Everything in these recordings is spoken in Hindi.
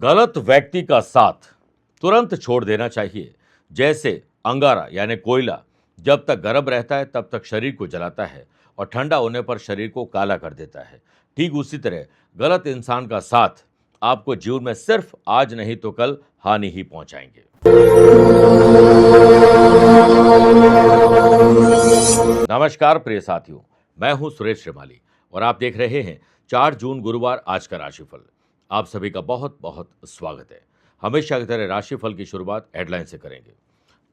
गलत व्यक्ति का साथ तुरंत छोड़ देना चाहिए। जैसे अंगारा यानी कोयला जब तक गर्म रहता है तब तक शरीर को जलाता है और ठंडा होने पर शरीर को काला कर देता है। ठीक उसी तरह गलत इंसान का साथ आपको जीवन में सिर्फ आज नहीं तो कल हानि ही पहुंचाएंगे। नमस्कार प्रिय साथियों, मैं हूं सुरेश श्रीमाली और आप देख रहे हैं 4 जून गुरुवार आज का राशिफल। आप सभी का बहुत बहुत स्वागत है। हमेशा की तरह राशिफल की शुरुआत हेडलाइन से करेंगे।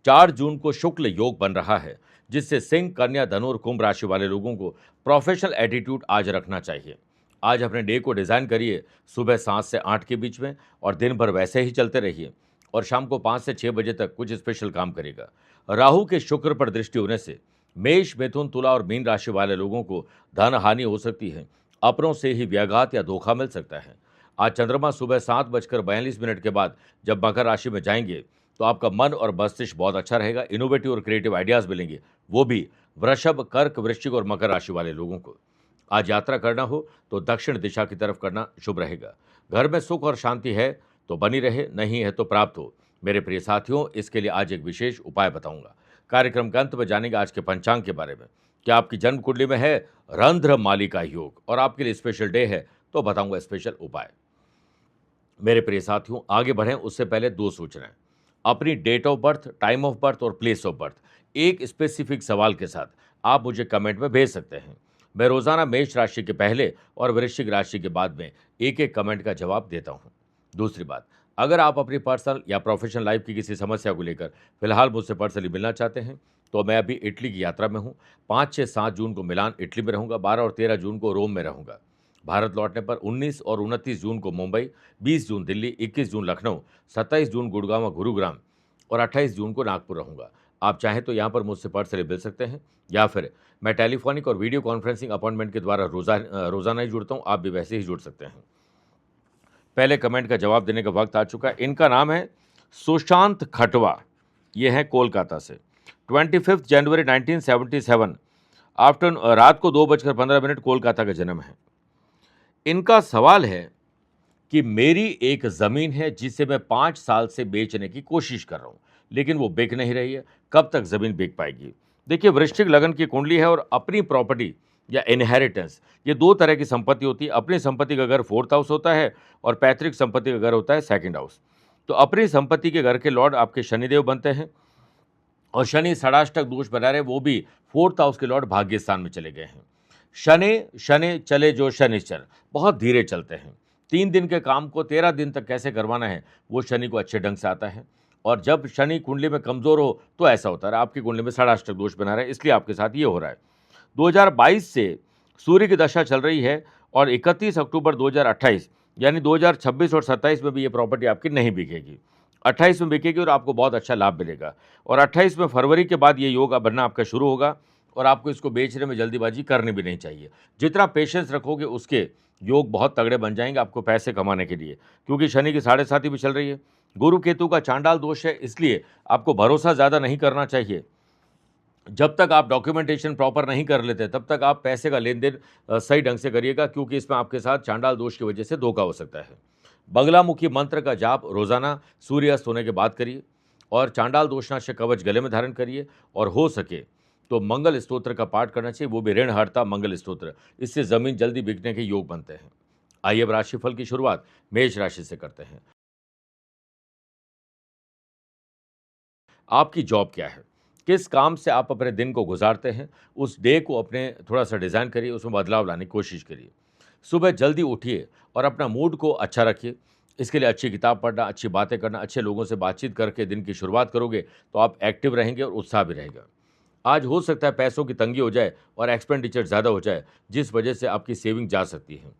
4 जून को शुक्ल योग बन रहा है, जिससे सिंह, कन्या, धनु और कुंभ राशि वाले लोगों को प्रोफेशनल एटीट्यूड आज रखना चाहिए। आज अपने डे को डिजाइन करिए सुबह 7 से 8 के बीच में और दिन भर वैसे ही चलते रहिए और शाम को 5 से 6 बजे तक कुछ स्पेशल काम करेगा। राहु के शुक्र पर दृष्टि होने से मेष, मिथुन, तुला और मीन राशि वाले लोगों को धन हानि हो सकती है। अपनों से ही व्याघात या धोखा मिल सकता है। आज चंद्रमा सुबह 7:42 के बाद जब मकर राशि में जाएंगे तो आपका मन और मस्तिष्क बहुत अच्छा रहेगा। इनोवेटिव और क्रिएटिव आइडियाज मिलेंगे, वो भी वृषभ, कर्क, वृश्चिक और मकर राशि वाले लोगों को। आज यात्रा करना हो तो दक्षिण दिशा की तरफ करना शुभ रहेगा। घर में सुख और शांति है तो बनी रहे, नहीं है तो प्राप्त हो। मेरे प्रिय साथियों, इसके लिए आज एक विशेष उपाय बताऊंगा। कार्यक्रम के अंत में जानेंगे आज के पंचांग के बारे में। क्या आपकी जन्म कुंडली में है रंध्र मालिका योग और आपके लिए स्पेशल डे है तो बताऊंगा स्पेशल उपाय। मेरे प्रिय साथियों, आगे बढ़ें उससे पहले 2 सूचनाएं। अपनी date of birth, time of birth और प्लेस ऑफ बर्थ एक स्पेसिफिक सवाल के साथ आप मुझे कमेंट में भेज सकते हैं। मैं रोजाना मेष राशि के पहले और वृश्चिक राशि के बाद में एक एक कमेंट का जवाब देता हूं। दूसरी बात, अगर आप अपनी पर्सनल या प्रोफेशनल लाइफ की किसी समस्या को लेकर फिलहाल मुझसे पर्सनली मिलना चाहते हैं तो मैं अभी इटली की यात्रा में हूं। 5, 6, 7 जून को मिलान इटली में रहूंगा, 12 और 13 जून को रोम में रहूंगा। भारत लौटने पर 19 और 29 जून को मुंबई, 20 जून दिल्ली, 21 जून लखनऊ, 27 जून गुड़गांव गुरुग्राम और 28 जून को नागपुर रहूंगा। आप चाहें तो यहाँ पर मुझसे पर्सनली मिल सकते हैं या फिर मैं टेलीफोनिक और वीडियो कॉन्फ्रेंसिंग अपॉइंटमेंट के द्वारा रोजाना ही जुड़ता हूँ। आप भी वैसे ही जुड़ सकते हैं। पहले कमेंट का जवाब देने का वक्त आ चुका है। इनका नाम है सुशांत खटवा, ये है कोलकाता से। 25 जनवरी 1977 आफ्टर रात को 2:15 कोलकाता का जन्म है। इनका सवाल है कि मेरी एक ज़मीन है जिसे मैं 5 साल से बेचने की कोशिश कर रहा हूँ, लेकिन वो बिक नहीं रही है। कब तक ज़मीन बिक पाएगी? देखिए, वृश्चिक लगन की कुंडली है और अपनी प्रॉपर्टी या इनहेरिटेंस, ये 2 तरह की संपत्ति होती है। अपनी संपत्ति का घर 4th हाउस होता है और पैतृक संपत्ति का घर होता है 2nd हाउस। तो अपनी संपत्ति के घर के लॉर्ड आपके शनिदेव बनते हैं और शनि षडाष्टक दोष बना रहे, वो भी 4th हाउस के लॉर्ड भाग्य स्थान में चले गए हैं। शनि शनि चले जो शनिश्चर बहुत धीरे चलते हैं। 3 दिन के काम को 13 दिन तक कैसे करवाना है वो शनि को अच्छे ढंग से आता है। और जब शनि कुंडली में कमजोर हो तो ऐसा होता है, आपकी कुंडली में षडाष्टक दोष बना रहा है, इसलिए आपके साथ ये हो रहा है। 2022 से सूर्य की दशा चल रही है और 31 अक्टूबर 2028 यानी 2026 और 27 में भी ये प्रॉपर्टी आपकी नहीं बिकेगी। 28 में बिकेगी और आपको बहुत अच्छा लाभ मिलेगा। और 28 में फरवरी के बाद ये योग बनना आपका शुरू होगा और आपको इसको बेचने में जल्दीबाजी करनी भी नहीं चाहिए। जितना पेशेंस रखोगे उसके योग बहुत तगड़े बन जाएंगे आपको पैसे कमाने के लिए, क्योंकि शनि की 7.5 भी चल रही है। गुरु केतु का चांडाल दोष है, इसलिए आपको भरोसा ज़्यादा नहीं करना चाहिए। जब तक आप डॉक्यूमेंटेशन प्रॉपर नहीं कर लेते तब तक आप पैसे का लेन देन सही ढंग से करिएगा, क्योंकि इसमें आपके साथ चांडाल दोष की वजह से धोखा हो सकता है। बगलामुखी मंत्र का जाप रोजाना सूर्यास्त होने के बाद करिए और चांडाल दोषनाशक कवच गले में धारण करिए और हो सके तो मंगल स्तोत्र का पाठ करना चाहिए, वो भी ऋण हरता मंगल स्तोत्र। इससे जमीन जल्दी बिकने के योग बनते हैं। आइए अब राशिफल की शुरुआत मेष राशि से करते हैं। आपकी जॉब क्या है, किस काम से आप अपने दिन को गुजारते हैं, उस डे को अपने थोड़ा सा डिज़ाइन करिए, उसमें बदलाव लाने की कोशिश करिए। सुबह जल्दी उठिए और अपना मूड को अच्छा रखिए। इसके लिए अच्छी किताब पढ़ना, अच्छी बातें करना, अच्छे लोगों से बातचीत करके दिन की शुरुआत करोगे तो आप एक्टिव रहेंगे और उत्साह भी रहेगा। आज हो सकता है पैसों की तंगी हो जाए और एक्सपेंडिचर ज़्यादा हो जाए, जिस वजह से आपकी सेविंग जा सकती है।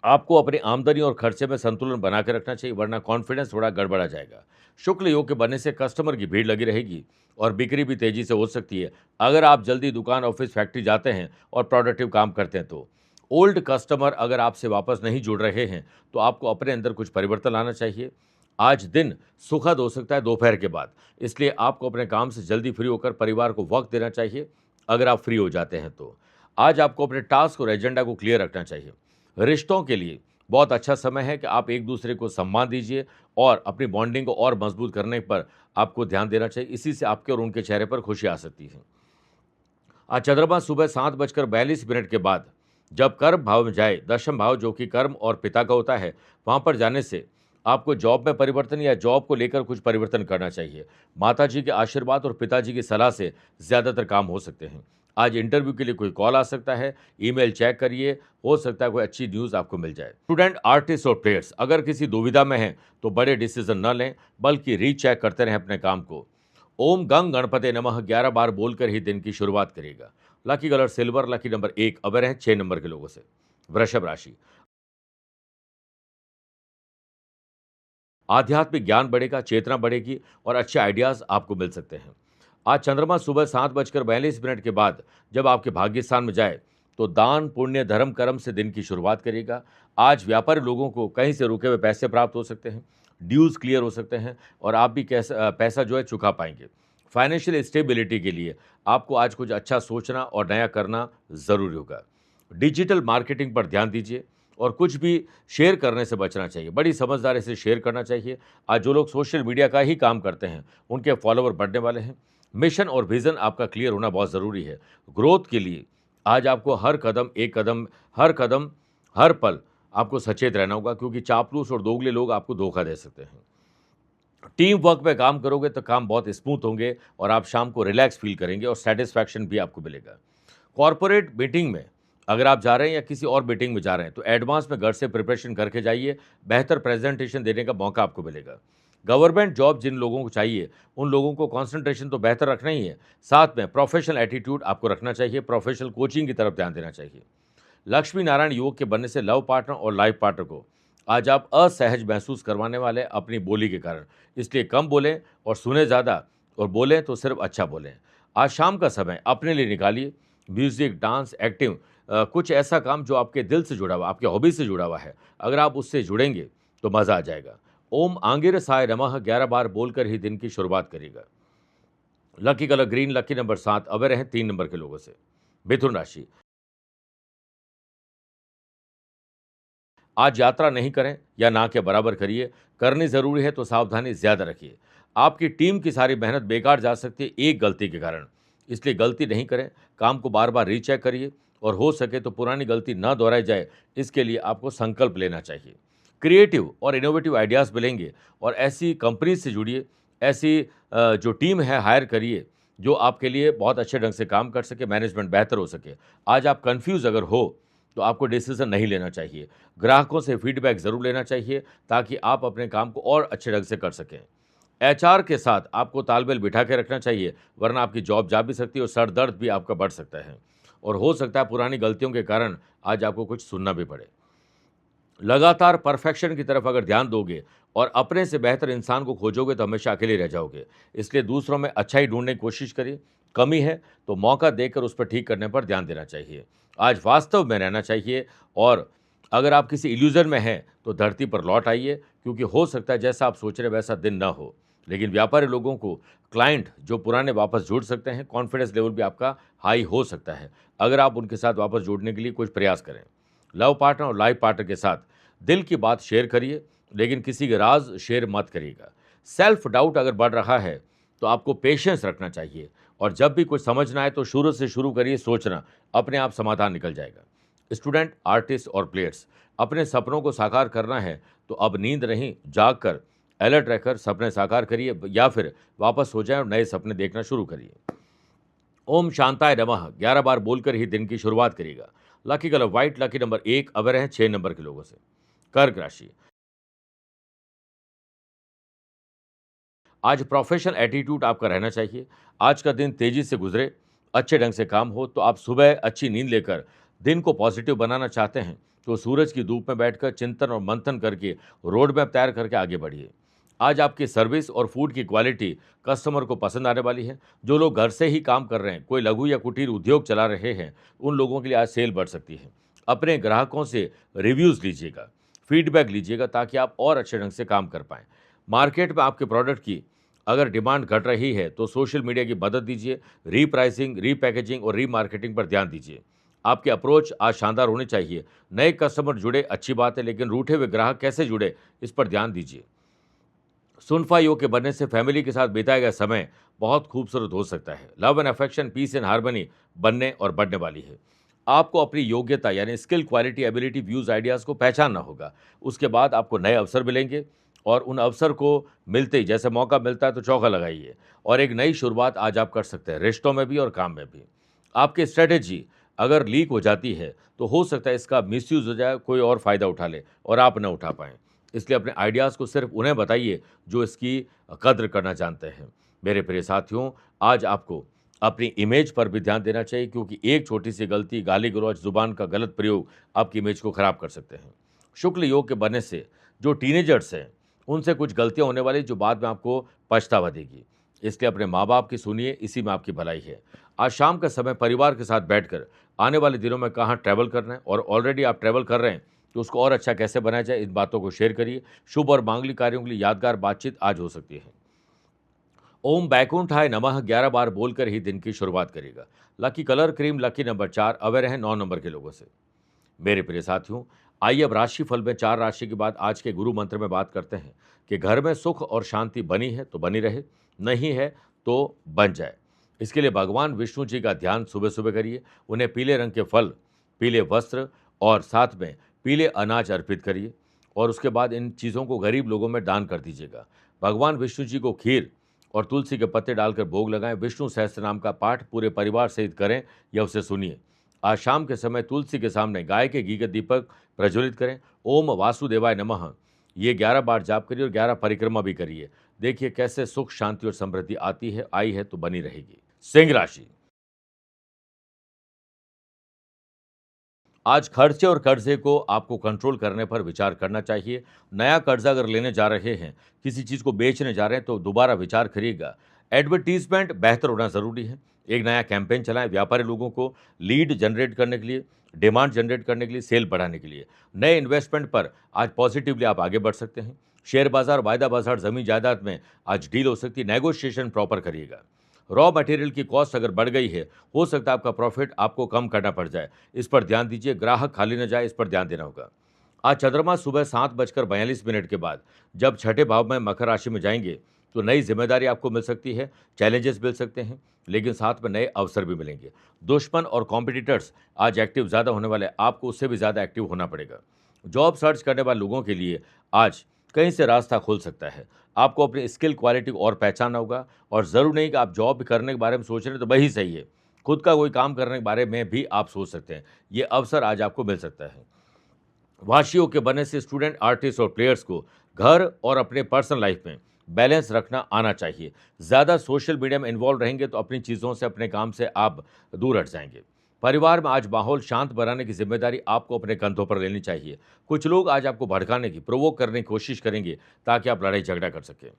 आपको अपनी आमदनी और खर्चे में संतुलन बना के रखना चाहिए, वरना कॉन्फिडेंस थोड़ा गड़बड़ा जाएगा। शुक्ल योग के बनने से कस्टमर की भीड़ लगी रहेगी और बिक्री भी तेजी से हो सकती है। अगर आप जल्दी दुकान, ऑफिस, फैक्ट्री जाते हैं और प्रोडक्टिव काम करते हैं तो ओल्ड कस्टमर अगर आपसे वापस नहीं जुड़ रहे हैं तो आपको अपने अंदर कुछ परिवर्तन लाना चाहिए। आज दिन सुखद हो सकता है दोपहर के बाद, इसलिए आपको अपने काम से जल्दी फ्री होकर परिवार को वक्त देना चाहिए। अगर आप फ्री हो जाते हैं तो आज आपको अपने टास्क और एजेंडा को क्लियर रखना चाहिए। रिश्तों के लिए बहुत अच्छा समय है कि आप एक दूसरे को सम्मान दीजिए और अपनी बॉन्डिंग को और मजबूत करने पर आपको ध्यान देना चाहिए। इसी से आपके और उनके चेहरे पर खुशी आ सकती है। आज चंद्रमा सुबह 7:42 के बाद जब कर्म भाव में जाए, दशम भाव जो कि कर्म और पिता का होता है, वहाँ पर जाने से आपको जॉब में परिवर्तन या जॉब को लेकर कुछ परिवर्तन करना चाहिए। माताजी के आशीर्वाद और पिताजी की सलाह से ज़्यादातर काम हो सकते हैं। आज इंटरव्यू के लिए कोई कॉल आ सकता है, ईमेल चेक करिए, हो सकता है कोई अच्छी न्यूज़ आपको मिल जाए। स्टूडेंट, आर्टिस्ट और प्लेयर्स अगर किसी दुविधा में हैं, तो बड़े डिसीजन न लें, बल्कि रीचेक करते रहें अपने काम को। ओम गंग गणपते नमः 11 बार बोलकर ही दिन की शुरुआत करिएगा। Lucky colour silver, lucky number 1 अवर है 6 नंबर के लोगों से। वृषभ राशि, आध्यात्मिक ज्ञान बढ़ेगा, चेतना बढ़ेगी और अच्छे आइडियाज आपको मिल सकते हैं। आज चंद्रमा सुबह 7:42 के बाद जब आपके भाग्य स्थान में जाए, तो दान पुण्य धर्म कर्म से दिन की शुरुआत करिएगा। आज व्यापारी लोगों को कहीं से रुके हुए पैसे प्राप्त हो सकते हैं, ड्यूज क्लियर हो सकते हैं और आप भी पैसा जो है चुका पाएंगे। फाइनेंशियल स्टेबिलिटी के लिए आपको आज कुछ अच्छा सोचना और नया करना ज़रूरी होगा। डिजिटल मार्केटिंग पर ध्यान दीजिए और कुछ भी शेयर करने से बचना चाहिए। बड़ी समझदारी से शेयर करना चाहिए। आज जो लोग सोशल मीडिया का ही काम करते हैं, उनके फॉलोवर बढ़ने वाले हैं। मिशन और विज़न आपका क्लियर होना बहुत ज़रूरी है। ग्रोथ के लिए आज आपको हर कदम, एक कदम, हर कदम, हर पल आपको सचेत रहना होगा, क्योंकि चापलूस और दोगले लोग आपको धोखा दे सकते हैं। टीम वर्क में काम करोगे तो काम बहुत स्मूथ होंगे और आप शाम को रिलैक्स फील करेंगे और सेटिस्फैक्शन भी आपको मिलेगा। कॉर्पोरेट मीटिंग में अगर आप जा रहे हैं या किसी और मीटिंग में जा रहे हैं, तो एडवांस में घर से प्रिपरेशन करके जाइए, बेहतर प्रेजेंटेशन देने का मौका आपको मिलेगा। गवर्नमेंट जॉब जिन लोगों को चाहिए, उन लोगों को कंसंट्रेशन तो बेहतर रखना ही है, साथ में प्रोफेशनल एटीट्यूड आपको रखना चाहिए, प्रोफेशनल कोचिंग की तरफ ध्यान देना चाहिए। लक्ष्मी नारायण योग के बनने से लव पार्टनर और लाइफ पार्टनर को आज आप असहज महसूस करवाने वाले अपनी बोली के कारण, इसलिए कम बोलें और सुने ज़्यादा, और बोलें तो सिर्फ अच्छा बोलें। आज शाम का समय अपने लिए निकालिए, म्यूजिक, डांस, एक्टिंग, कुछ ऐसा काम जो आपके दिल से जुड़ा हुआ, आपके हॉबी से जुड़ा हुआ है, अगर आप उससे जुड़ेंगे तो मज़ा आ जाएगा। ओम आंगिरसाय नमः 11 बार बोलकर ही दिन की शुरुआत करिएगा। Lucky colour green, lucky number 7 away हैं 3 नंबर के लोगों से। मिथुन राशि, आज यात्रा नहीं करें या ना के बराबर करिए, करनी ज़रूरी है तो सावधानी ज़्यादा रखिए। आपकी टीम की सारी मेहनत बेकार जा सकती है एक गलती के कारण, इसलिए गलती नहीं करें, काम को बार बार रीचेक करिए और हो सके तो पुरानी गलती ना दोहराई जाए, इसके लिए आपको संकल्प लेना चाहिए। क्रिएटिव और इनोवेटिव आइडियाज़ मिलेंगे और ऐसी कंपनी से जुड़िए, ऐसी जो टीम है हायर करिए जो आपके लिए बहुत अच्छे ढंग से काम कर सके, मैनेजमेंट बेहतर हो सके। आज आप कंफ्यूज अगर हो तो आपको डिसीजन नहीं लेना चाहिए, ग्राहकों से फीडबैक ज़रूर लेना चाहिए ताकि आप अपने काम को और अच्छे ढंग से कर सकें। एचआर के साथ आपको तालमेल बिठा के रखना चाहिए, वरना आपकी जॉब जा भी सकती है और सर दर्द भी आपका बढ़ सकता है और हो सकता है पुरानी गलतियों के कारण आज आपको कुछ सुनना भी पड़े। लगातार परफेक्शन की तरफ अगर ध्यान दोगे और अपने से बेहतर इंसान को खोजोगे तो हमेशा अकेले रह जाओगे, इसलिए दूसरों में अच्छाई ढूंढने की कोशिश करिए। कमी है तो मौका देकर उस पर ठीक करने पर ध्यान देना चाहिए। आज वास्तव में रहना चाहिए और अगर आप किसी इल्यूजन में हैं तो धरती पर लौट आइए, क्योंकि हो सकता है जैसा आप सोच रहे वैसा दिन ना हो। लेकिन व्यापारी लोगों को क्लाइंट जो पुराने वापस जुड़ सकते हैं, कॉन्फिडेंस लेवल भी आपका हाई हो सकता है अगर आप उनके साथ वापस जुड़ने के लिए कुछ प्रयास करें। लव पार्टनर और लाइफ पार्टनर के साथ दिल की बात शेयर करिए, लेकिन किसी के राज शेयर मत करिएगा। सेल्फ डाउट अगर बढ़ रहा है तो आपको पेशेंस रखना चाहिए और जब भी कुछ समझना है तो शुरू से शुरू करिए सोचना, अपने आप समाधान निकल जाएगा। स्टूडेंट, आर्टिस्ट और प्लेयर्स, अपने सपनों को साकार करना है तो अब नींद नहीं, जाग कर अलर्ट रहकर सपने साकार करिए या फिर वापस हो जाए और नए सपने देखना शुरू करिए। ओम शांताय नमः 11 बार बोलकर ही दिन की शुरुआत करिएगा। Lucky colour white, lucky number 1 अवर हैं 6 नंबर के लोगों से। कर्क राशि, आज प्रोफेशनल एटीट्यूड आपका रहना चाहिए। आज का दिन तेजी से गुजरे, अच्छे ढंग से काम हो, तो आप सुबह अच्छी नींद लेकर दिन को पॉजिटिव बनाना चाहते हैं तो सूरज की धूप में बैठकर चिंतन और मंथन करके रोड मैप तैयार करके आगे बढ़िए। आज आपकी सर्विस और फूड की क्वालिटी कस्टमर को पसंद आने वाली है। जो लोग घर से ही काम कर रहे हैं, कोई लघु या कुटीर उद्योग चला रहे हैं, उन लोगों के लिए आज सेल बढ़ सकती है। अपने ग्राहकों से रिव्यूज़ लीजिएगा, फीडबैक लीजिएगा ताकि आप और अच्छे ढंग से काम कर पाएँ। मार्केट में आपके प्रोडक्ट की अगर डिमांड घट रही है तो सोशल मीडिया की मदद दीजिए, रीप्राइसिंग, रीपैकेजिंग और रीमार्केटिंग पर ध्यान दीजिए। आपकी अप्रोच आज शानदार होनी चाहिए। नए कस्टमर जुड़े अच्छी बात है, लेकिन रूठे हुए ग्राहक कैसे जुड़े, इस पर ध्यान दीजिए। सुनफा योग के बनने से फैमिली के साथ बिताया गया समय बहुत खूबसूरत हो सकता है। Love and affection, peace and harmony बनने और बढ़ने वाली है। आपको अपनी योग्यता यानी skill, quality, ability, views, ideas को पहचानना होगा। उसके बाद आपको नए अवसर मिलेंगे और उन अवसर को मिलते ही जैसे मौका मिलता है तो चौका लगाइए और एक नई शुरुआत आज आप कर सकते हैं, रिश्तों में भी और काम में भी। आपकी स्ट्रेटेजी अगर लीक हो जाती है तो हो सकता है इसका मिसयूज हो जाए, कोई और फायदा उठा ले और आप न उठा पाएं। इसलिए अपने आइडियाज़ को सिर्फ उन्हें बताइए जो इसकी कद्र करना जानते हैं। मेरे प्रिय साथियों, आज आपको अपनी इमेज पर भी ध्यान देना चाहिए, क्योंकि एक छोटी सी गलती, गाली गलौज, जुबान का गलत प्रयोग आपकी इमेज को खराब कर सकते हैं। शुक्ल योग के बनने से जो टीनेजर्स हैं उनसे कुछ गलतियां होने वाली जो बाद में आपको पछतावा देगी। इसलिए अपने माँ बाप की सुनिए, इसी में आपकी भलाई है। आज शाम का समय परिवार के साथ बैठकर आने वाले दिनों में कहाँ ट्रैवल करना है और ऑलरेडी आप ट्रैवल कर रहे हैं तो उसको और अच्छा कैसे बनाया जाए, इन बातों को शेयर करिए। शुभ और मांगलिक कार्यों के लिए यादगार बातचीत आज हो सकती है। ओम बैकुंठाय नमः 11 बार बोलकर ही दिन की शुरुआत करिएगा। Lucky colour cream, lucky number 4, aware हैं 9 नंबर के लोगों से। मेरे प्रिय साथियों, आइए अब राशिफल में 4 राशि के बाद आज के गुरु मंत्र में बात करते हैं कि घर में सुख और शांति बनी है तो बनी रहे, नहीं है तो बन जाए। इसके लिए भगवान विष्णु जी का ध्यान सुबह सुबह करिए। उन्हें पीले रंग के फल, पीले वस्त्र और साथ में पीले अनाज अर्पित करिए और उसके बाद इन चीज़ों को गरीब लोगों में दान कर दीजिएगा। भगवान विष्णु जी को खीर और तुलसी के पत्ते डालकर भोग लगाएं। विष्णु सहस्त्र नाम का पाठ पूरे परिवार सहित करें या उसे सुनिए। आज शाम के समय तुलसी के सामने गाय के घी के दीपक प्रज्वलित करें। ओम वासुदेवाय नमः ये 11 बार जाप करिए और 11 परिक्रमा भी करिए। देखिए कैसे सुख, शांति और समृद्धि आती है, आई है तो बनी रहेगी। सिंह राशि, आज खर्चे और कर्जे को आपको कंट्रोल करने पर विचार करना चाहिए। नया कर्जा अगर लेने जा रहे हैं, किसी चीज़ को बेचने जा रहे हैं तो दोबारा विचार करिएगा। एडवर्टीजमेंट बेहतर होना ज़रूरी है। एक नया कैंपेन चलाएं व्यापारी लोगों को लीड जनरेट करने के लिए, डिमांड जनरेट करने के लिए, सेल बढ़ाने के लिए। नए इन्वेस्टमेंट पर आज पॉजिटिवली आप आगे बढ़ सकते हैं। शेयर बाजार, वायदा बाजार, जमीन जायदाद में आज डील हो सकती है। नेगोशिएशन प्रॉपर करिएगा। रॉ मटेरियल की कॉस्ट अगर बढ़ गई है, हो सकता है आपका प्रॉफिट आपको कम करना पड़ जाए। इस पर ध्यान दीजिए। ग्राहक खाली न जाए, इस पर ध्यान देना होगा। आज चंद्रमा सुबह 7:42 के बाद जब छठे भाव में मकर राशि में जाएंगे तो नई जिम्मेदारी आपको मिल सकती है, चैलेंजेस मिल सकते हैं, लेकिन साथ में नए अवसर भी मिलेंगे। दुश्मन और कॉम्पिटिटर्स आज एक्टिव ज़्यादा होने वाले, आपको उससे भी ज़्यादा एक्टिव होना पड़ेगा। जॉब सर्च करने वाले लोगों के लिए आज कहीं से रास्ता खुल सकता है। आपको अपनी स्किल, क्वालिटी को और पहचानना होगा और ज़रूर नहीं कि आप जॉब करने के बारे में सोच रहे हैं तो वही सही है। खुद का कोई काम करने के बारे में भी आप सोच सकते हैं। ये अवसर आज आपको मिल सकता है। वाशियों के बनने से स्टूडेंट, आर्टिस्ट और प्लेयर्स को घर और अपने पर्सनल लाइफ में बैलेंस रखना आना चाहिए। ज़्यादा सोशल मीडिया में इन्वॉल्व रहेंगे तो अपनी चीज़ों से, अपने काम से आप दूर हट जाएंगे। परिवार में आज माहौल शांत बनाने की जिम्मेदारी आपको अपने कंधों पर लेनी चाहिए। कुछ लोग आज आपको भड़काने की, प्रोवोक करने की कोशिश करेंगे ताकि आप लड़ाई झगड़ा कर सकें।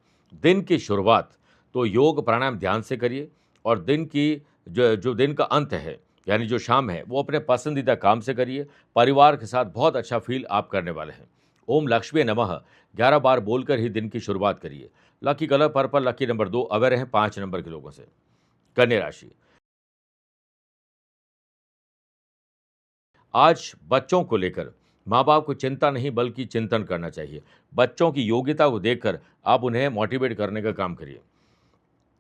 दिन की शुरुआत तो योग, प्राणायाम, ध्यान से करिए और दिन की जो जो दिन का अंत है यानी जो शाम है वो अपने पसंदीदा काम से करिए। परिवार के साथ बहुत अच्छा फील आप करने वाले हैं। ओम लक्ष्मी नमः 11 बार बोलकर ही दिन की शुरुआत करिए। Lucky colour purple, lucky number 2, aware हैं 5 नंबर के लोगों से। कन्या राशि, आज बच्चों को लेकर माँ बाप को चिंता नहीं बल्कि चिंतन करना चाहिए। बच्चों की योग्यता को देखकर आप उन्हें मोटिवेट करने का काम करिए।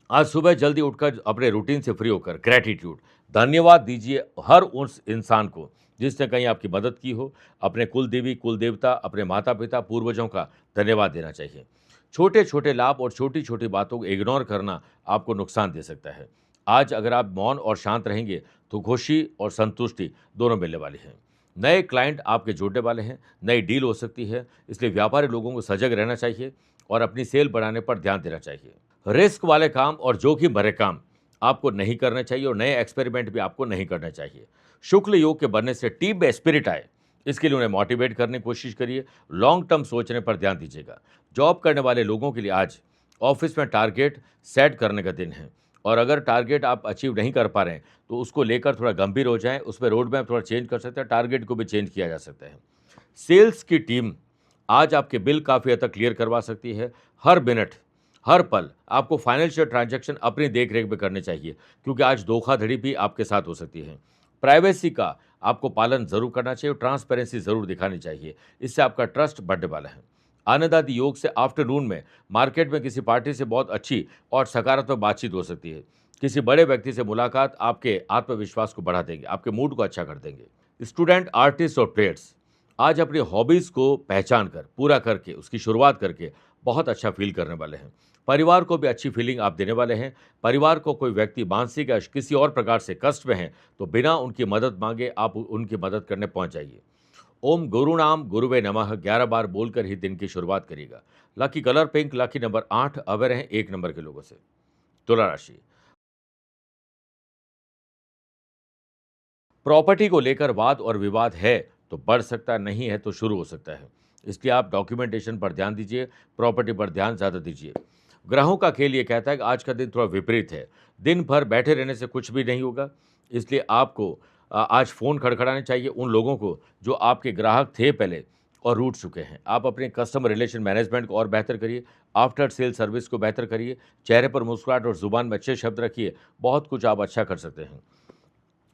आज सुबह जल्दी उठकर अपने रूटीन से फ्री होकर ग्रैटिट्यूड, धन्यवाद दीजिए हर उस इंसान को जिसने कहीं आपकी मदद की हो। अपने कुल देवी, कुल देवता, अपने माता पिता, पूर्वजों का धन्यवाद देना चाहिए। छोटे छोटे लाभ और छोटी छोटी बातों को इग्नोर करना आपको नुकसान दे सकता है। आज अगर आप मौन और शांत रहेंगे तो खुशी और संतुष्टि दोनों मिलने वाली है। नए क्लाइंट आपके जुड़ने वाले हैं, नई डील हो सकती है। इसलिए व्यापारी लोगों को सजग रहना चाहिए और अपनी सेल बढ़ाने पर ध्यान देना चाहिए। रिस्क वाले काम और जोखिम भरे काम आपको नहीं करने चाहिए और नए एक्सपेरिमेंट भी आपको नहीं करने चाहिए। शुक्ल योग के बनने से टीम में स्पिरिट आए, इसके लिए उन्हें मोटिवेट करने की कोशिश करिए। लॉन्ग टर्म सोचने पर ध्यान दीजिएगा। जॉब करने वाले लोगों के लिए आज ऑफिस में टारगेट सेट करने का दिन है और अगर टारगेट आप अचीव नहीं कर पा रहे हैं तो उसको लेकर थोड़ा गंभीर हो जाएं। उसमें रोड मैप थोड़ा चेंज कर सकते हैं, टारगेट को भी चेंज किया जा सकता है। सेल्स की टीम आज आपके बिल काफ़ी हद तक क्लियर करवा सकती है। हर मिनट, हर पल आपको फाइनेंशियल ट्रांजैक्शन अपनी देख रेख में करने चाहिए, क्योंकि आज धोखाधड़ी भी आपके साथ हो सकती है। प्राइवेसी का आपको पालन जरूर करना चाहिए और ट्रांसपेरेंसी जरूर दिखानी चाहिए। इससे आपका ट्रस्ट बढ़ने वाला है। आनंद आदि योग से आफ्टरनून में मार्केट में किसी पार्टी से बहुत अच्छी और सकारात्मक बातचीत हो सकती है। किसी बड़े व्यक्ति से मुलाकात आपके आत्मविश्वास को बढ़ा देंगे, आपके मूड को अच्छा कर देंगे। स्टूडेंट, आर्टिस्ट और प्लेयर्स आज अपनी हॉबीज को पहचान कर, पूरा करके, उसकी शुरुआत करके बहुत अच्छा फील करने वाले हैं। परिवार को भी अच्छी फीलिंग आप देने वाले हैं। परिवार को कोई व्यक्ति मानसिक या किसी और प्रकार से कष्ट में है तो बिना उनकी मदद मांगे आप उनकी मदद करने पहुंच जाइए। ओम गुरुनाम गुरुवे नमः 11 बार बोलकर ही दिन की शुरुआत करिएगा। Lucky colour pink, lucky number 8, aware हैं 1 नंबर के लोगों से। तुला राशि, प्रॉपर्टी को लेकर वाद और विवाद है तो बढ़ सकता है, नहीं है तो शुरू हो सकता है। इसलिए आप डॉक्यूमेंटेशन पर ध्यान दीजिए, प्रॉपर्टी पर ध्यान ज़्यादा दीजिए। ग्रहों का खेल ये कहता है कि आज का दिन थोड़ा विपरीत है। दिन भर बैठे रहने से कुछ भी नहीं होगा। इसलिए आपको आज फ़ोन खड़खड़ाने चाहिए उन लोगों को जो आपके ग्राहक थे पहले और रूठ चुके हैं। आप अपने कस्टमर रिलेशन मैनेजमेंट को और बेहतर करिए, आफ्टर सेल सर्विस को बेहतर करिए, चेहरे पर मुस्कुराहट और ज़ुबान में अच्छे शब्द रखिए। बहुत कुछ आप अच्छा कर सकते हैं।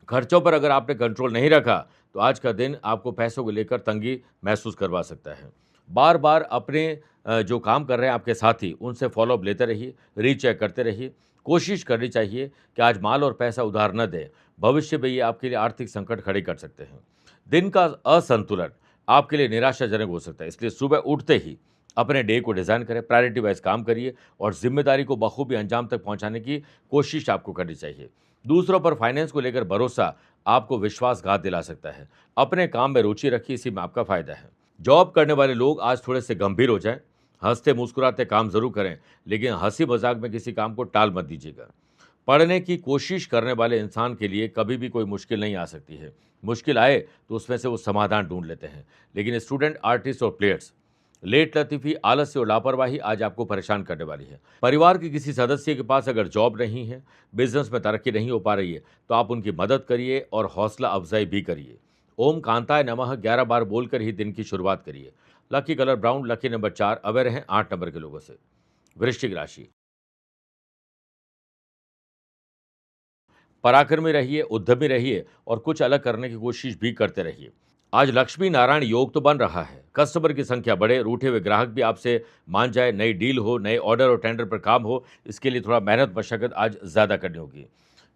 खर्चों पर अगर आपने कंट्रोल नहीं रखा तो आज का दिन आपको पैसों को लेकर तंगी महसूस करवा सकता है। बार बार अपने जो काम कर रहे हैं आपके साथी, उनसे फॉलोअप लेते रहिए, रीचेक करते रहिए। कोशिश करनी चाहिए कि आज माल और पैसा उधार न दें। भविष्य में ये आपके लिए आर्थिक संकट खड़े कर सकते हैं। दिन का असंतुलन आपके लिए निराशाजनक हो सकता है। इसलिए सुबह उठते ही अपने डे को डिज़ाइन करें, प्रायोरिटी वाइज काम करिए और जिम्मेदारी को बखूबी अंजाम तक पहुंचाने की कोशिश आपको करनी चाहिए। दूसरों पर फाइनेंस को लेकर भरोसा आपको विश्वासघात दिला सकता है। अपने काम में रुचि रखिए, इसी में आपका फायदा है। जॉब करने वाले लोग आज थोड़े से गंभीर हो जाएं। हंसते मुस्कुराते काम जरूर करें, लेकिन हंसी मजाक में किसी काम को टाल मत दीजिएगा। पढ़ने की कोशिश करने वाले इंसान के लिए कभी भी कोई मुश्किल नहीं आ सकती है। मुश्किल आए तो उसमें से वो समाधान ढूंढ लेते हैं। लेकिन स्टूडेंट, आर्टिस्ट और प्लेयर्स, लेट लतीफ़ी, आलस्य और लापरवाही आज आपको परेशान करने वाली है। परिवार के किसी सदस्य के पास अगर जॉब नहीं है, बिजनेस में तरक्की नहीं हो पा रही है, तो आप उनकी मदद करिए और हौसला अफजाई भी करिए। ओम कांताय नमः 11 बार बोलकर ही दिन की शुरुआत करिए। Lucky colour brown, lucky number 4, aware हैं 8 नंबर के लोगों से। वृश्चिक राशि, पराक्रमी रहिए, उद्यमी रहिए और कुछ अलग करने की कोशिश भी करते रहिए। आज लक्ष्मी नारायण योग तो बन रहा है। कस्टमर की संख्या बढ़े, रूठे हुए ग्राहक भी आपसे मान जाए, नई डील हो, नए ऑर्डर और टेंडर पर काम हो, इसके लिए थोड़ा मेहनत मशक्कत आज ज़्यादा करनी होगी।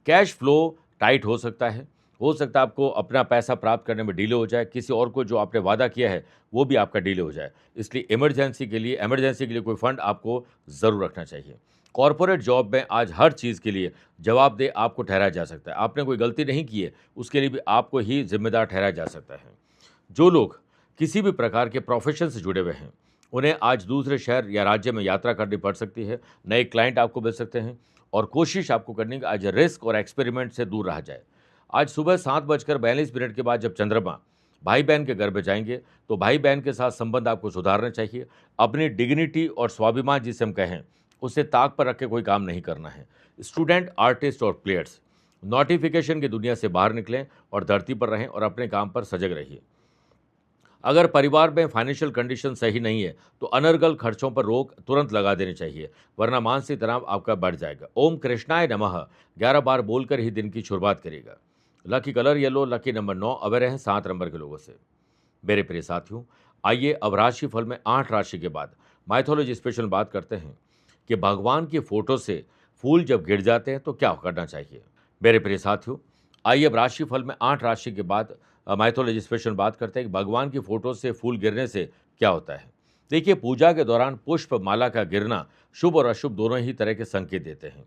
कैश फ्लो टाइट हो सकता है आपको अपना पैसा प्राप्त करने में डिले हो जाए, किसी और को जो आपने वादा किया है वो भी आपका डिले हो जाए। इसलिए इमरजेंसी के लिए कोई फंड आपको ज़रूर रखना चाहिए। कॉरपोरेट जॉब में आज हर चीज़ के लिए जवाबदेह आपको ठहराया जा सकता है। आपने कोई गलती नहीं की है, उसके लिए भी आपको ही जिम्मेदार ठहराया जा सकता है। जो लोग किसी भी प्रकार के प्रोफेशन से जुड़े हुए हैं, उन्हें आज दूसरे शहर या राज्य में यात्रा करनी पड़ सकती है। नए क्लाइंट आपको मिल सकते हैं और कोशिश आपको करनी है कि आज रिस्क और एक्सपेरिमेंट से दूर रहा जाए। आज सुबह 7:42 के बाद जब चंद्रमा भाई बहन के घर में जाएंगे तो भाई बहन के साथ संबंध आपको सुधारना चाहिए। अपनी डिग्निटी और स्वाभिमान जिसे हम कहें, उसे ताक पर रख के कोई काम नहीं करना है। स्टूडेंट, आर्टिस्ट और प्लेयर्स, नोटिफिकेशन की दुनिया से बाहर निकलें और धरती पर रहें और अपने काम पर सजग रहिए। अगर परिवार में फाइनेंशियल कंडीशन सही नहीं है तो अनर्गल खर्चों पर रोक तुरंत लगा देनी चाहिए, वरना मानसिक तनाव आपका बढ़ जाएगा। ओम कृष्णाय नमः 11 बार बोलकर ही दिन की शुरुआत करेगा। Lucky colour yellow, lucky number 9, aware हैं 7 नंबर के लोगों से। मेरे प्रिय साथियों, आइए अब राशि फल में 8 राशि के बाद माइथोलॉजी स्पेशल बात करते हैं कि भगवान की फोटो से फूल जब गिर जाते हैं तो क्या करना चाहिए। मेरे प्रिय साथियों, आइए अब राशि फल में 8 राशि के बाद माइथोलॉजी स्पेशल बात करते हैं कि भगवान की फोटो से फूल गिरने से क्या होता है। देखिए, पूजा के दौरान पुष्प माला का गिरना शुभ और अशुभ दोनों ही तरह के संकेत देते हैं।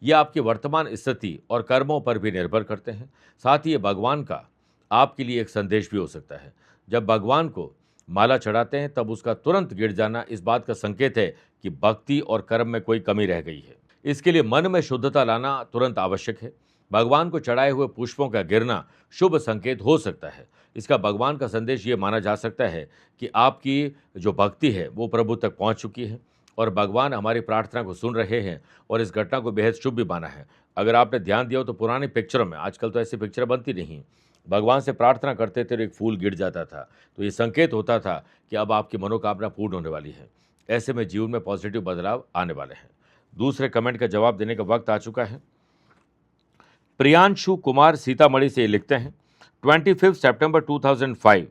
ये आपकी वर्तमान स्थिति और कर्मों पर भी निर्भर करते हैं। साथ ही ये भगवान का आपके लिए एक संदेश भी हो सकता है। जब भगवान को माला चढ़ाते हैं तब उसका तुरंत गिर जाना इस बात का संकेत है कि भक्ति और कर्म में कोई कमी रह गई है। इसके लिए मन में शुद्धता लाना तुरंत आवश्यक है। भगवान को चढ़ाए हुए पुष्पों का गिरना शुभ संकेत हो सकता है। इसका भगवान का संदेश ये माना जा सकता है कि आपकी जो भक्ति है वो प्रभु तक पहुंच चुकी है और भगवान हमारी प्रार्थना को सुन रहे हैं और इस घटना को बेहद शुभ भी माना है। अगर आपने ध्यान दिया हो तो पुरानी पिक्चरों में, आजकल तो ऐसी पिक्चर बनती नहीं, भगवान से प्रार्थना करते थे और एक फूल गिर जाता था, तो ये संकेत होता था कि अब आपकी मनोकामना पूर्ण होने वाली है। ऐसे में जीवन में पॉजिटिव बदलाव आने वाले हैं। दूसरे कमेंट का जवाब देने का वक्त आ चुका है। प्रियांशु कुमार सीतामढ़ी से लिखते हैं, 25 सितंबर 2005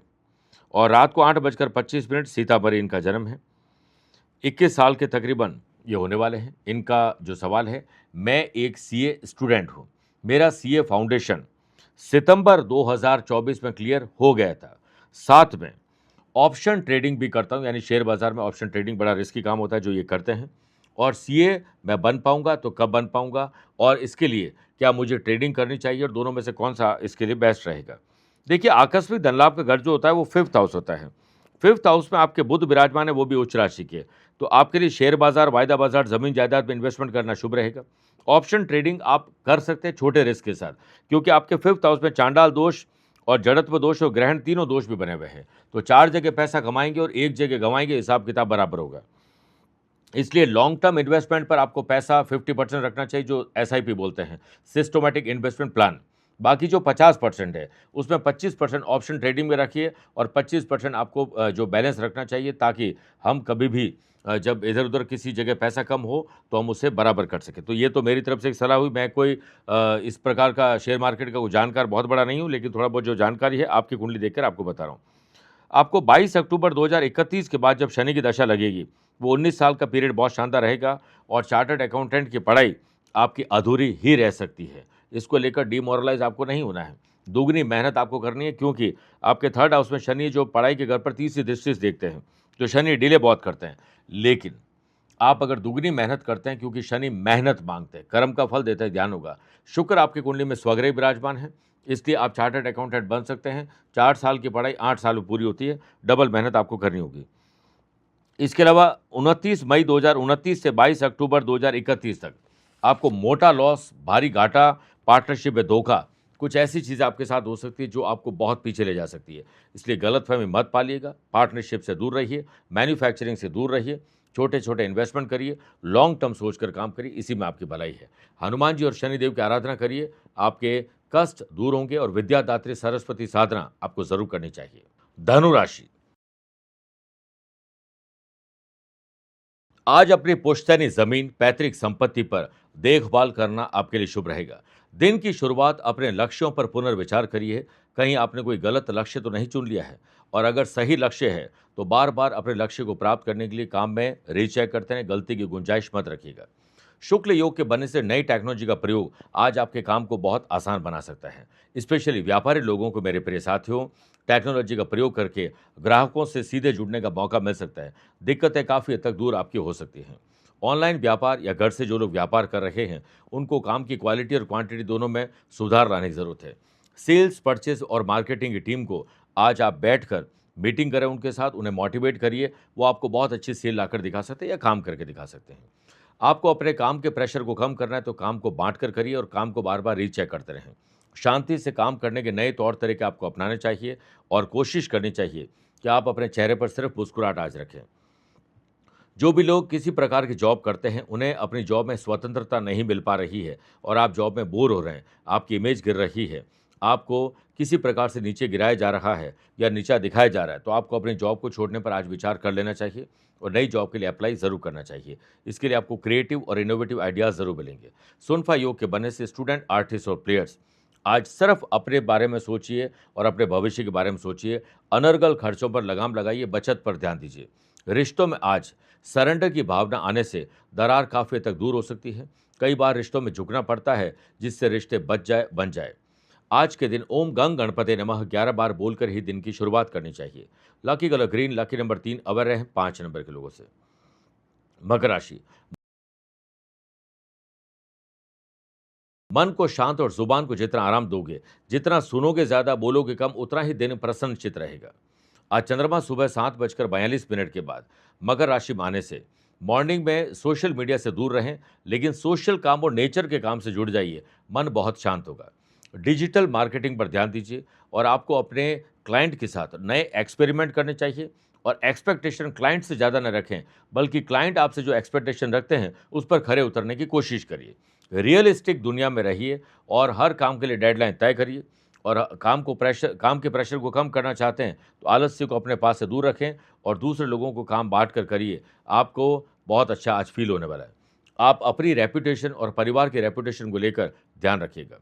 और रात को 8:25 सीतामढ़ी इनका जन्म है। 21 साल के तकरीबन ये होने वाले हैं। इनका जो सवाल है, मैं एक सीए स्टूडेंट हूँ। मेरा सीए फाउंडेशन सितंबर 2024 में क्लियर हो गया था। साथ में ऑप्शन ट्रेडिंग भी करता हूँ, यानी शेयर बाजार में ऑप्शन ट्रेडिंग बड़ा रिस्की काम होता है जो ये करते हैं। और सीए मैं बन पाऊंगा तो कब बन पाऊंगा, और इसके लिए क्या मुझे ट्रेडिंग करनी चाहिए, और दोनों में से कौन सा इसके लिए बेस्ट रहेगा। देखिए, आकस्मिक धन लाभ का घर जो होता है वो 5th हाउस होता है। 5th हाउस में आपके बुध विराजमान है, वो भी उच्च राशि के। तो आपके लिए शेयर बाजार, वायदा बाजार, जमीन जायदाद में इन्वेस्टमेंट करना शुभ रहेगा। ऑप्शन ट्रेडिंग आप कर सकते हैं छोटे रिस्क के साथ, क्योंकि आपके 5th हाउस में चांडाल दोष और जड़त्व दोष और ग्रहण तीनों दोष भी बने हुए हैं। तो 4 जगह पैसा कमाएंगे और 1 जगह गंवाएंगे, हिसाब किताब बराबर होगा। इसलिए लॉन्ग टर्म इन्वेस्टमेंट पर आपको पैसा 50% रखना चाहिए, जो एसआईपी बोलते हैं, सिस्टोमेटिक इन्वेस्टमेंट प्लान। बाकी जो 50% है उसमें 25% ऑप्शन ट्रेडिंग में रखिए और 25% आपको जो बैलेंस रखना चाहिए, ताकि हम कभी भी जब इधर उधर किसी जगह पैसा कम हो तो हम उसे बराबर कर सकें। तो ये तो मेरी तरफ से एक सलाह हुई। मैं कोई इस प्रकार का शेयर मार्केट का कोई जानकार बहुत बड़ा नहीं हूँ, लेकिन थोड़ा बहुत जो जानकारी है आपकी कुंडली देखकर आपको बता रहा हूँ। आपको 22 अक्टूबर 2031 के बाद जब शनि की दशा लगेगी, वो 19 साल का पीरियड बहुत शानदार रहेगा, और चार्टर्ड अकाउंटेंट की पढ़ाई आपकी अधूरी ही रह सकती है। इसको लेकर डिमोरलाइज आपको नहीं होना है। दुगनी मेहनत आपको करनी है, क्योंकि आपके 3rd हाउस में शनि जो पढ़ाई के घर पर तीसरी दृष्टि से देखते हैं, तो शनि डिले बहुत करते हैं। लेकिन आप अगर दुगनी मेहनत करते हैं, क्योंकि शनि मेहनत मांगते हैं, कर्म का फल देते हैं, ध्यान होगा। शुक्र आपकी कुंडली में स्वग्रह विराजमान है, इसलिए आप चार्टर्ड अकाउंटेंट बन सकते हैं। 4 साल की पढ़ाई 8 साल में पूरी होती है, डबल मेहनत आपको करनी होगी। इसके अलावा 29 मई 2029 से 22 अक्टूबर 2031 तक आपको मोटा लॉस, भारी घाटा, पार्टनरशिप में धोखा, कुछ ऐसी चीज़ें आपके साथ हो सकती है जो आपको बहुत पीछे ले जा सकती है। इसलिए गलतफहमी मत पालिएगा, पार्टनरशिप से दूर रहिए, मैन्युफैक्चरिंग से दूर रहिए, छोटे छोटे इन्वेस्टमेंट करिए, लॉन्ग टर्म सोचकर काम करिए, इसी में आपकी भलाई है। हनुमान जी और शनिदेव की आराधना करिए, आपके कष्ट दूर होंगे, और विद्यादात्री सरस्वती साधना आपको जरूर करनी चाहिए। धनु राशि, आज अपनी पुश्तैनी जमीन, पैतृक संपत्ति पर देखभाल करना आपके लिए शुभ रहेगा। दिन की शुरुआत अपने लक्ष्यों पर पुनर्विचार करिए। कहीं आपने कोई गलत लक्ष्य तो नहीं चुन लिया है, और अगर सही लक्ष्य है तो बार बार अपने लक्ष्य को प्राप्त करने के लिए काम में रीचेक करते हैं, गलती की गुंजाइश मत रखिएगा। शुक्ल योग के बनने से नई टेक्नोलॉजी का प्रयोग आज आपके काम को बहुत आसान बना सकता है। स्पेशली व्यापारी लोगों को, मेरे प्रिय साथियों, टेक्नोलॉजी का प्रयोग करके ग्राहकों से सीधे जुड़ने का मौका मिल सकता है। दिक्कतें काफ़ी हद तक दूर आपकी हो सकती हैं। ऑनलाइन व्यापार या घर से जो लोग व्यापार कर रहे हैं, उनको काम की क्वालिटी और क्वांटिटी दोनों में सुधार लाने की ज़रूरत है। सेल्स, परचेज और मार्केटिंग की टीम को आज आप बैठकर मीटिंग करें, उनके साथ उन्हें मोटिवेट करिए। वो आपको बहुत अच्छी सेल लाकर दिखा सकते हैं या काम करके दिखा सकते हैं। आपको अपने काम के प्रेशर को कम करना है, तो काम को बांट कर करिए और काम को बार बार रीचेक करते रहें। शांति से काम करने के नए तौर तरीके आपको अपनाने चाहिए, और कोशिश करनी चाहिए कि आप अपने चेहरे पर सिर्फ मुस्कुराहट आज रखें। जो भी लोग किसी प्रकार की जॉब करते हैं, उन्हें अपनी जॉब में स्वतंत्रता नहीं मिल पा रही है, और आप जॉब में बोर हो रहे हैं, आपकी इमेज गिर रही है, आपको किसी प्रकार से नीचे गिराया जा रहा है या नीचा दिखाया जा रहा है, तो आपको अपनी जॉब को छोड़ने पर आज विचार कर लेना चाहिए और नई जॉब के लिए अप्लाई ज़रूर करना चाहिए। इसके लिए आपको क्रिएटिव और इनोवेटिव आइडियाज़ ज़रूर मिलेंगे। सुनफा योग के बनने से स्टूडेंट, आर्टिस्ट और प्लेयर्स आज सिर्फ अपने बारे में सोचिए और अपने भविष्य के बारे में सोचिए। अनर्गल खर्चों पर लगाम लगाइए, बचत पर ध्यान दीजिए। रिश्तों में आज सरेंडर की भावना आने से दरार काफ़ी तक दूर हो सकती है। कई बार रिश्तों में झुकना पड़ता है, जिससे रिश्ते बन जाए। आज के दिन ओम गंग गणपति नमः 11 बार बोलकर ही दिन की शुरुआत करनी चाहिए। Lucky colour green, lucky number 3 अवर रहे 5 नंबर के लोगों से। मकर राशि, मन को शांत और जुबान को जितना आराम दोगे, जितना सुनोगे ज्यादा, बोलोगे कम, उतना ही दिन प्रसन्नचित रहेगा। आज चंद्रमा सुबह 7:42 के बाद मकर राशि में आने से मॉर्निंग में सोशल मीडिया से दूर रहें, लेकिन सोशल काम और नेचर के काम से जुड़ जाइए, मन बहुत शांत होगा। डिजिटल मार्केटिंग पर ध्यान दीजिए, और आपको अपने क्लाइंट के साथ नए एक्सपेरिमेंट करने चाहिए, और एक्सपेक्टेशन क्लाइंट से ज़्यादा न रखें, बल्कि क्लाइंट आपसे जो एक्सपेक्टेशन रखते हैं उस पर खरे उतरने की कोशिश करिए। रियलिस्टिक दुनिया में रहिए और हर काम के लिए डेडलाइन तय करिए, और काम के प्रेशर को कम करना चाहते हैं तो आलस्य को अपने पास से दूर रखें और दूसरे लोगों को काम बांट कर करिए। आपको बहुत अच्छा आज फील होने वाला है। आप अपनी रेपुटेशन और परिवार की रेपुटेशन को लेकर ध्यान रखिएगा।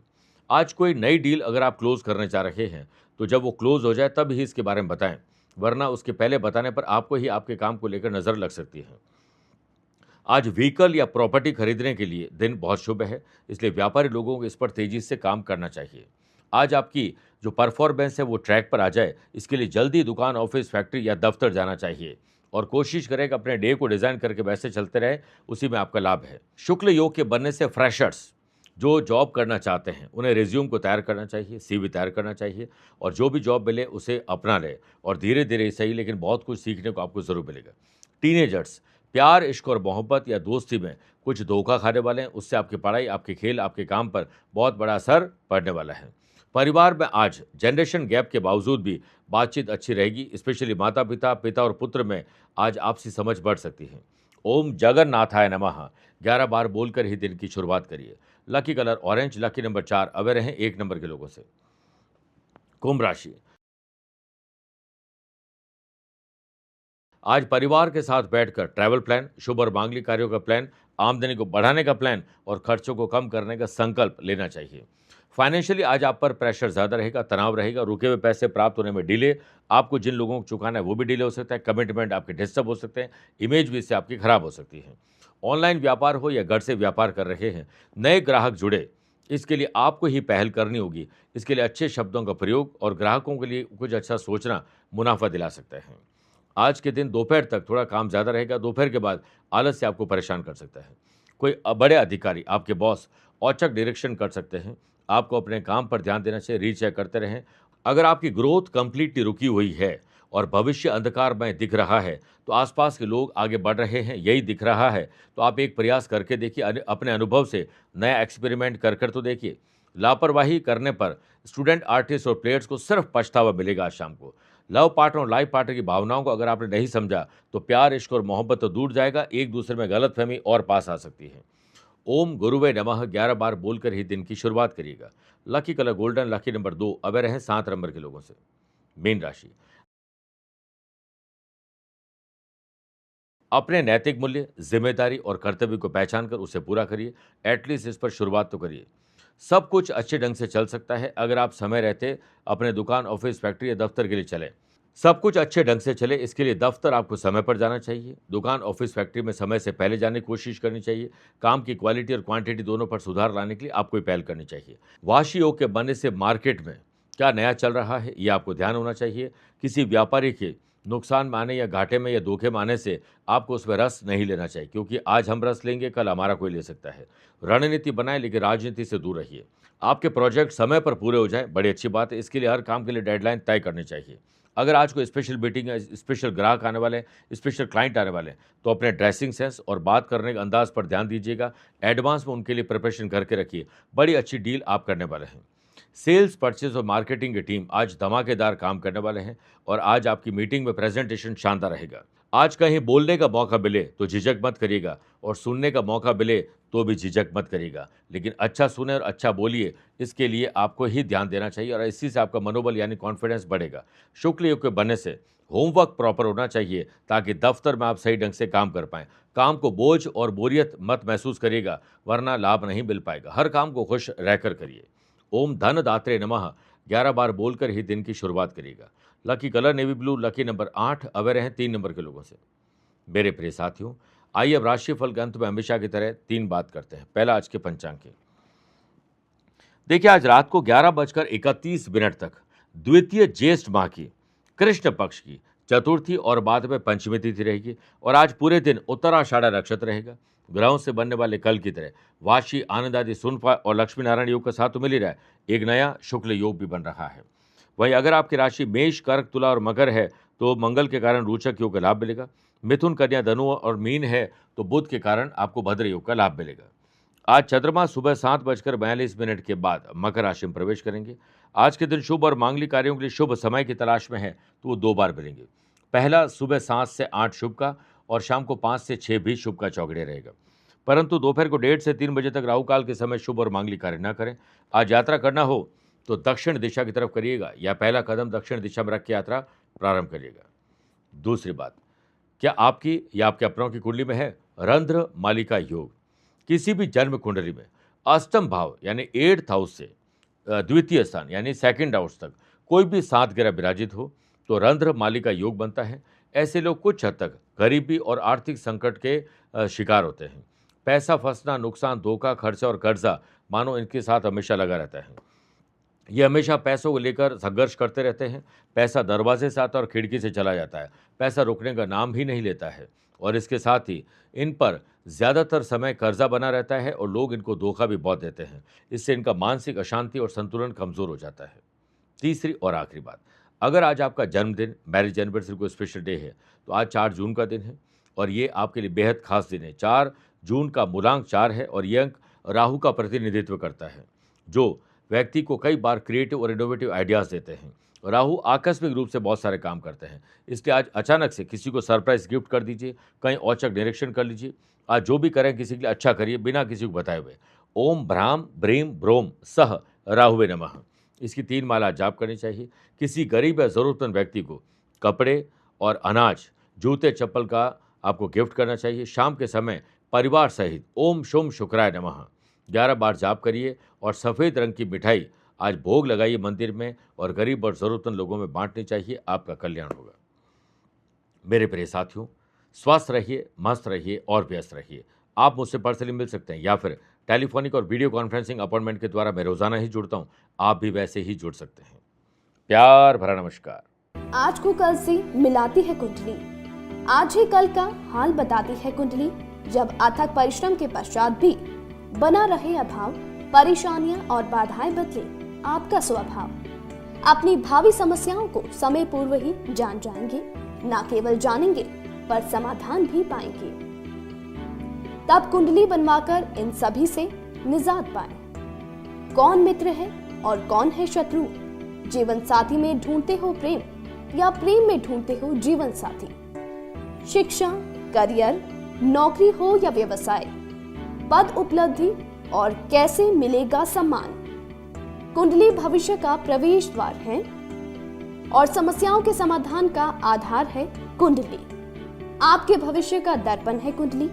आज कोई नई डील अगर आप क्लोज करने चाह रहे हैं, तो जब वो क्लोज हो जाए तब ही इसके बारे में बताएं, वरना उसके पहले बताने पर आपको ही आपके काम को लेकर नजर लग सकती है। आज व्हीकल या प्रॉपर्टी खरीदने के लिए दिन बहुत शुभ है, इसलिए व्यापारी लोगों को इस पर तेजी से काम करना चाहिए। आज आपकी जो परफॉर्मेंस है वो ट्रैक पर आ जाए, इसके लिए जल्दी दुकान, ऑफिस, फैक्ट्री या दफ्तर जाना चाहिए और कोशिश करें कि अपने डे को डिजाइन करके वैसे चलते रहे, उसी में आपका लाभ है। शुक्ल योग के बनने से फ्रेशर्स जो जॉब करना चाहते हैं उन्हें रिज्यूम को तैयार करना चाहिए, सीवी तैयार करना चाहिए और जो भी जॉब मिले उसे अपना ले और धीरे धीरे ही सही, लेकिन बहुत कुछ सीखने को आपको जरूर मिलेगा। टीनेजर्स प्यार, इश्क और मोहब्बत या दोस्ती में कुछ धोखा खाने वाले हैं, उससे आपकी पढ़ाई, आपके खेल, आपके काम पर बहुत बड़ा असर पड़ने वाला है। परिवार में आज जनरेशन गैप के बावजूद भी बातचीत अच्छी रहेगी, स्पेशली माता पिता, पिता और पुत्र में आज आपसी समझ बढ़ सकती है। ओम जगन्नाथाय नमः 11 बार बोलकर ही दिन की शुरुआत करिए। Lucky colour orange, lucky number 4, away रहें 1 नंबर के लोगों से। कुंभ राशि, आज परिवार के साथ बैठकर ट्रैवल प्लान, शुभ और मांगलिक कार्यों का प्लान, आमदनी को बढ़ाने का प्लान और खर्चों को कम करने का संकल्प लेना चाहिए। फाइनेंशियली आज आप पर प्रेशर ज़्यादा रहेगा, तनाव रहेगा, रुके हुए पैसे प्राप्त होने में डिले, आपको जिन लोगों को चुकाना है वो भी डिले हो सकता है, कमिटमेंट आपके डिस्टर्ब हो सकते हैं, इमेज भी इससे आपकी खराब हो सकती है। ऑनलाइन व्यापार हो या घर से व्यापार कर रहे हैं, नए ग्राहक जुड़े, इसके लिए आपको ही पहल करनी होगी। इसके लिए अच्छे शब्दों का प्रयोग और ग्राहकों के लिए कुछ अच्छा सोचना मुनाफा दिला सकता है। आज के दिन दोपहर तक थोड़ा काम ज़्यादा रहेगा, दोपहर के बाद आलस से आपको परेशान कर सकता है। कोई बड़े अधिकारी, आपके बॉस औचक डायरेक्शन कर सकते हैं, आपको अपने काम पर ध्यान देना चाहिए, रीचेक करते रहें। अगर आपकी ग्रोथ कंप्लीटली रुकी हुई है और भविष्य अंधकारमय दिख रहा है, तो आसपास के लोग आगे बढ़ रहे हैं, यही दिख रहा है, तो आप एक प्रयास करके देखिए, अपने अनुभव से नया एक्सपेरिमेंट कर तो देखिए। लापरवाही करने पर स्टूडेंट, आर्टिस्ट और प्लेयर्स को सिर्फ पछतावा मिलेगा आज शाम को। लव पार्टनर और लाइफ पार्टनर की भावनाओं को अगर आपने नहीं समझा, तो प्यार, इश्क और मोहब्बत तो दूर जाएगा, एक दूसरे में गलतफहमी और पास आ सकती है। ओम गुरुवे नमः 11 बार बोलकर ही दिन की शुरुआत करिएगा। Lucky colour golden, lucky number 2, away रहें 7 नंबर के लोगों से। मीन राशि, अपने नैतिक मूल्य, जिम्मेदारी और कर्तव्य को पहचान कर उसे पूरा करिए। एटलीस्ट इस पर शुरुआत तो करिए। सब कुछ अच्छे ढंग से चल सकता है अगर आप समय रहते अपने दुकान, ऑफिस, फैक्ट्री या दफ्तर के लिए चले। सब कुछ अच्छे ढंग से चले, इसके लिए दफ्तर आपको समय पर जाना चाहिए, दुकान, ऑफिस, फैक्ट्री में समय से पहले जाने की कोशिश करनी चाहिए। काम की क्वालिटी और क्वांटिटी दोनों पर सुधार लाने के लिए आपको ही पहल करनी चाहिए। वाशी योग के बनने से मार्केट में क्या नया चल रहा है, ये आपको ध्यान होना चाहिए। किसी व्यापारी के नुकसान में आने या घाटे में या धोखे में आने से आपको उसमें रस नहीं लेना चाहिए, क्योंकि आज हम रस लेंगे, कल हमारा कोई ले सकता है। रणनीति बनाए, लेकिन राजनीति से दूर रहिए। आपके प्रोजेक्ट समय पर पूरे हो जाएं, बड़ी अच्छी बात है। इसके लिए हर काम के लिए डेडलाइन तय करनी चाहिए। अगर आज कोई स्पेशल मीटिंग है, स्पेशल ग्राहक आने वाले हैं, स्पेशल क्लाइंट आने वाले हैं, तो अपने ड्रेसिंग सेंस और बात करने के अंदाज पर ध्यान दीजिएगा। एडवांस में उनके लिए प्रिपरेशन करके रखिए, बड़ी अच्छी डील आप करने वाले हैं। सेल्स, परचेज और मार्केटिंग की टीम आज धमाकेदार काम करने वाले हैं और आज आपकी मीटिंग में प्रेजेंटेशन शानदार रहेगा। आज कहीं बोलने का मौका मिले तो झिझक मत करिएगा और सुनने का मौका मिले तो भी झिझक मत करिएगा, लेकिन अच्छा सुने और अच्छा बोलिए, इसके लिए आपको ही ध्यान देना चाहिए और इसी से आपका मनोबल यानी कॉन्फिडेंस बढ़ेगा। शुक्ल योग के बनने से होमवर्क प्रॉपर होना चाहिए ताकि दफ्तर में आप सही ढंग से काम कर पाएं। काम को बोझ और बोरियत मत महसूस करिएगा, वरना लाभ नहीं मिल पाएगा। हर काम को खुश रहकर करिए। ओम धन दात्रे नमः 11 बार बोलकर ही दिन की शुरुआत करिएगा। Lucky colour navy blue, lucky number 8, away रहें 3 नंबर के लोगों से। मेरे प्रिय साथियों, आइए अब राशिफल के अंत में हमेशा की तरह 3 बात करते हैं। पहला आज के पंचांग की। देखिए, आज रात को 11:31 तक द्वितीय ज्येष्ठ माह की कृष्ण पक्ष की चतुर्थी और बाद में पंचमी तिथि रहेगी और आज पूरे दिन उत्तराषाढ़ा नक्षत्र रहेगा। ग्रहों से बनने वाले कल की तरह वाशी, आनंद आदि, सुनफा और लक्ष्मी नारायण योग का साथ तो मिल ही रहा है, एक नया शुक्ल योग भी बन रहा है। वहीं अगर आपकी राशि मेष, कर्क, तुला और मकर है तो मंगल के कारण रोचक योग का लाभ मिलेगा। मिथुन, कन्या, धनु और मीन है तो बुध के कारण आपको भद्र योग का लाभ मिलेगा। आज चंद्रमा सुबह 7:42 के बाद मकर राशि में प्रवेश करेंगे। आज के दिन शुभ और मांगलिक कार्यों के लिए शुभ समय की तलाश में है तो वो 2 बार मिलेंगे। पहला सुबह 7 से 8 शुभ का और शाम को 5 से 6 भी शुभ का चौगड़े रहेगा, परंतु दोपहर को 1:30 से 3 बजे तक राहु काल के समय शुभ और मांगलिक कार्य न करें। आज यात्रा करना हो तो दक्षिण दिशा की तरफ करिएगा या पहला कदम दक्षिण दिशा में रख के यात्रा प्रारंभ करिएगा। दूसरी बात, क्या आपकी या आपके अपनों की कुंडली में है रंध्र मालिका योग? किसी भी जन्म कुंडली में अष्टम भाव यानी 8th हाउस से द्वितीय स्थान यानी सेकंड हाउस तक कोई भी 7 ग्रह विराजित हो तो रंध्र माली का योग बनता है। ऐसे लोग कुछ हद तक गरीबी और आर्थिक संकट के शिकार होते हैं। पैसा फंसना, नुकसान, धोखा, खर्चा और कर्जा मानो इनके साथ हमेशा लगा रहता है। ये हमेशा पैसों को लेकर संघर्ष करते रहते हैं। पैसा दरवाजे से आता है और खिड़की से चला जाता है। पैसा रुकने का नाम ही नहीं लेता है और इसके साथ ही इन पर ज़्यादातर समय कर्जा बना रहता है और लोग इनको धोखा भी बहुत देते हैं। इससे इनका मानसिक अशांति और संतुलन कमज़ोर हो जाता है। तीसरी और आखिरी बात, अगर आज आपका जन्मदिन, मैरिज एनिवर्सरी कोई स्पेशल डे है तो आज 4 जून का दिन है और ये आपके लिए बेहद खास दिन है। 4 जून का मूलांक 4 है और ये अंक राहु का प्रतिनिधित्व करता है, जो व्यक्ति को कई बार क्रिएटिव और इनोवेटिव आइडियाज़ देते हैं। राहु आकस्मिक रूप से बहुत सारे काम करते हैं, इसलिए आज अचानक से किसी को सरप्राइज गिफ्ट कर दीजिए, कहीं औचक निरीक्षण कर लीजिए। आज जो भी करें किसी के लिए अच्छा करिए बिना किसी को बताए हुए। ओम भ्राम ब्रीम ब्रोम सह राहुवे नमः, इसकी 3 माला जाप करनी चाहिए। किसी गरीब या ज़रूरतमंद व्यक्ति को कपड़े और अनाज, जूते चप्पल का आपको गिफ्ट करना चाहिए। शाम के समय परिवार सहित ओम शुम शुक्राय नमः 11 बार जाप करिए और सफ़ेद रंग की मिठाई आज भोग लगाइए मंदिर में और गरीब और ज़रूरतमंद लोगों में बांटनी चाहिए। आपका कल्याण होगा। मेरे प्रिय साथियों, स्वस्थ रहिए, मस्त रहिए और व्यस्त रहिए। आप मुझसे पर्सनली मिल सकते हैं या फिर टेलीफोनिक और वीडियो कॉन्फ्रेंसिंग अपॉइंटमेंट के द्वारा मैं रोजाना ही जुड़ता हूं। आप भी वैसे ही जुड़ सकते हैं। प्यार भरा नमस्कार। आज को कल से मिलाती है कुंडली, आज ही कल का हाल बताती है कुंडली। जब अथक परिश्रम के पश्चात भी बना रहे अभाव, परेशानियां और बाधाएं बदले आपका स्वभाव, अपनी भावी समस्याओं को समय पूर्व ही जान जाएंगे। न केवल जानेंगे पर समाधान भी पाएंगे। तब कुंडली बनवाकर इन सभी से निजात पाएं। कौन मित्र है और कौन है शत्रु? जीवन साथी में ढूंढते हो प्रेम या प्रेम में ढूंढते हो जीवन साथी? शिक्षा, करियर, नौकरी हो या व्यवसाय, पद उपलब्धि और कैसे मिलेगा सम्मान? कुंडली भविष्य का प्रवेश द्वार है और समस्याओं के समाधान का आधार है कुंडली। आपके भविष्य का दर्पण है कुंडली,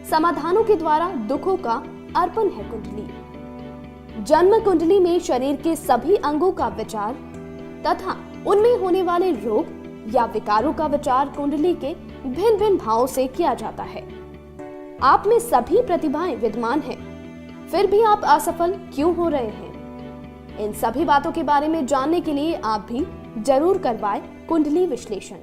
समाधानों के द्वारा दुखों का अर्पण है कुंडली। जन्म कुंडली में शरीर के सभी अंगों का विचार तथा उनमें होने वाले रोग या विकारों का विचार कुंडली के भिन्न भिन्न भावों से किया जाता है। आप में सभी प्रतिभाएं विद्यमान हैं, फिर भी आप असफल क्यों हो रहे हैं? इन सभी बातों के बारे में जानने के लिए आप भी जरूर करवाएं कुंडली विश्लेषण।